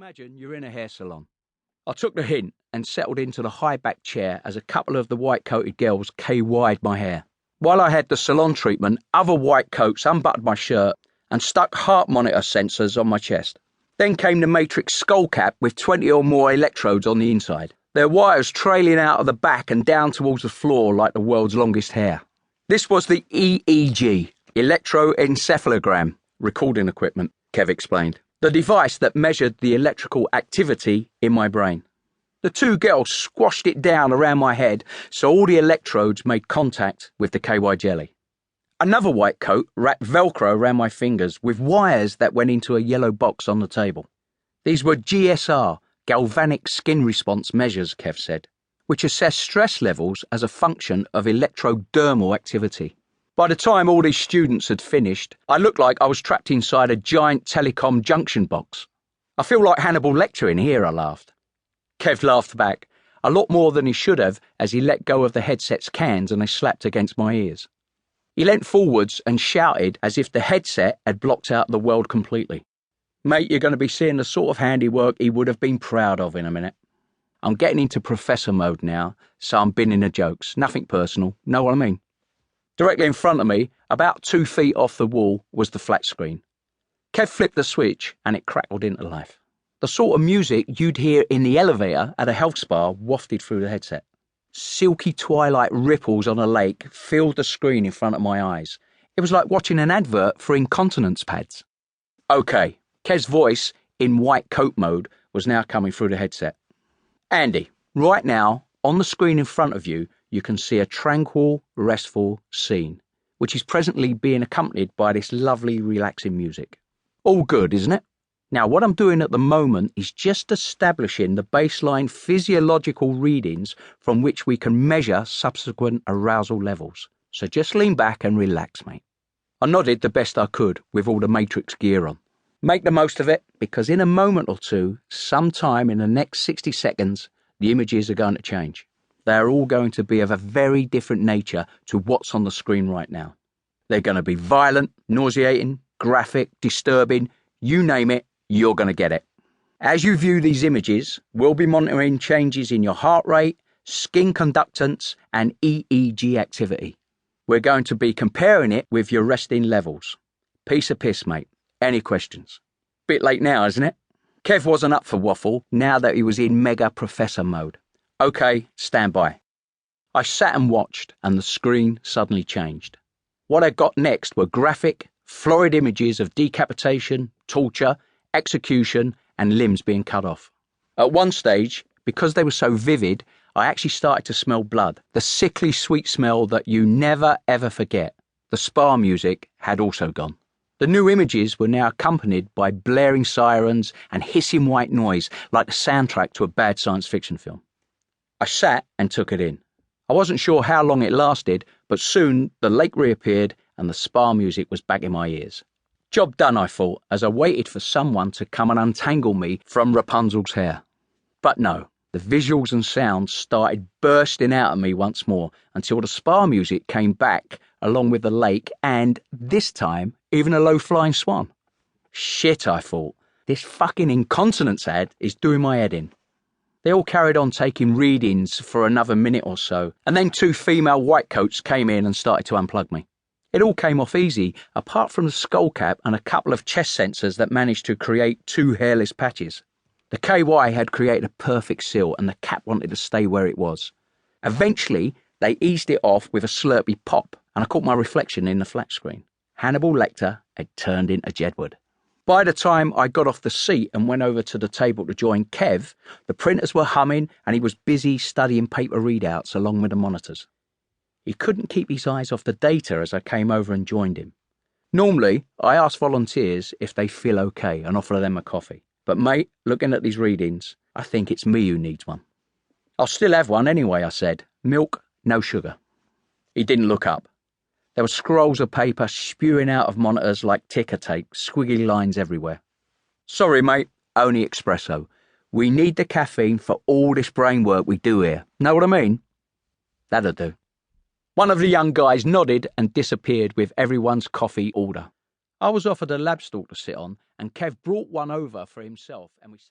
Imagine you're in a hair salon. I took the hint and settled into the high-back chair as a couple of the white-coated girls KY'd my hair. While I had the salon treatment, other white coats unbuttoned my shirt and stuck heart monitor sensors on my chest. Then came the Matrix skull cap with 20 or more electrodes on the inside. Their wires trailing out of the back and down towards the floor like the world's longest hair. This was the EEG, electroencephalogram, recording equipment, Kev explained. The device that measured the electrical activity in my brain. The two girls squashed it down around my head so all the electrodes made contact with the KY jelly. Another white coat wrapped Velcro around my fingers with wires that went into a yellow box on the table. These were GSR, galvanic skin response measures, Kev said, which assess stress levels as a function of electrodermal activity. By the time all these students had finished, I looked like I was trapped inside a giant telecom junction box. I feel like Hannibal Lecter in here, I laughed. Kev laughed back, a lot more than he should have as he let go of the headset's cans and they slapped against my ears. He leant forwards and shouted as if the headset had blocked out the world completely. Mate, you're going to be seeing the sort of handiwork he would have been proud of in a minute. I'm getting into professor mode now, so I'm binning the jokes. Nothing personal, know what I mean? Directly in front of me, about 2 feet off the wall, was the flat screen. Kev flipped the switch and it crackled into life. The sort of music you'd hear in the elevator at a health spa wafted through the headset. Silky twilight ripples on a lake filled the screen in front of my eyes. It was like watching an advert for incontinence pads. Okay, Kev's voice, in white coat mode, was now coming through the headset. Andy, right now, on the screen in front of you, you can see a tranquil, restful scene, which is presently being accompanied by this lovely, relaxing music. All good, isn't it? Now, what I'm doing at the moment is just establishing the baseline physiological readings from which we can measure subsequent arousal levels. So just lean back and relax, mate. I nodded the best I could with all the Matrix gear on. Make the most of it, because in a moment or two, sometime in the next 60 seconds, the images are going to change. They are all going to be of a very different nature to what's on the screen right now. They're going to be violent, nauseating, graphic, disturbing, you name it, you're going to get it. As you view these images, we'll be monitoring changes in your heart rate, skin conductance, and EEG activity. We're going to be comparing it with your resting levels. Piece of piss, mate. Any questions? Bit late now, isn't it? Kev wasn't up for waffle now that he was in mega professor mode. Okay, stand by. I sat and watched, and the screen suddenly changed. What I got next were graphic, florid images of decapitation, torture, execution, and limbs being cut off. At one stage, because they were so vivid, I actually started to smell blood, the sickly sweet smell that you never ever forget. The spa music had also gone. The new images were now accompanied by blaring sirens and hissing white noise like the soundtrack to a bad science fiction film. I sat and took it in. I wasn't sure how long it lasted, but soon the lake reappeared and the spa music was back in my ears. Job done, I thought, as I waited for someone to come and untangle me from Rapunzel's hair. But no, the visuals and sounds started bursting out of me once more until the spa music came back along with the lake and, this time, even a low-flying swan. Shit, I thought, this fucking incontinence ad is doing my head in. They all carried on taking readings for another minute or so, and then 2 female white coats came in and started to unplug me. It all came off easy, apart from the skull cap and a couple of chest sensors that managed to create 2 hairless patches. The KY had created a perfect seal, and the cap wanted to stay where it was. Eventually, they eased it off with a slurpy pop, and I caught my reflection in the flat screen. Hannibal Lecter had turned into Jedward. By the time I got off the seat and went over to the table to join Kev, the printers were humming and he was busy studying paper readouts along with the monitors. He couldn't keep his eyes off the data as I came over and joined him. Normally, I ask volunteers if they feel okay and offer them a coffee. But mate, looking at these readings, I think it's me who needs one. I'll still have one anyway, I said. Milk, no sugar. He didn't look up. There were scrolls of paper spewing out of monitors like ticker tape, squiggly lines everywhere. Sorry, mate, only espresso. We need the caffeine for all this brain work we do here. Know what I mean? That'll do. One of the young guys nodded and disappeared with everyone's coffee order. I was offered a lab stool to sit on, and Kev brought one over for himself, and we sat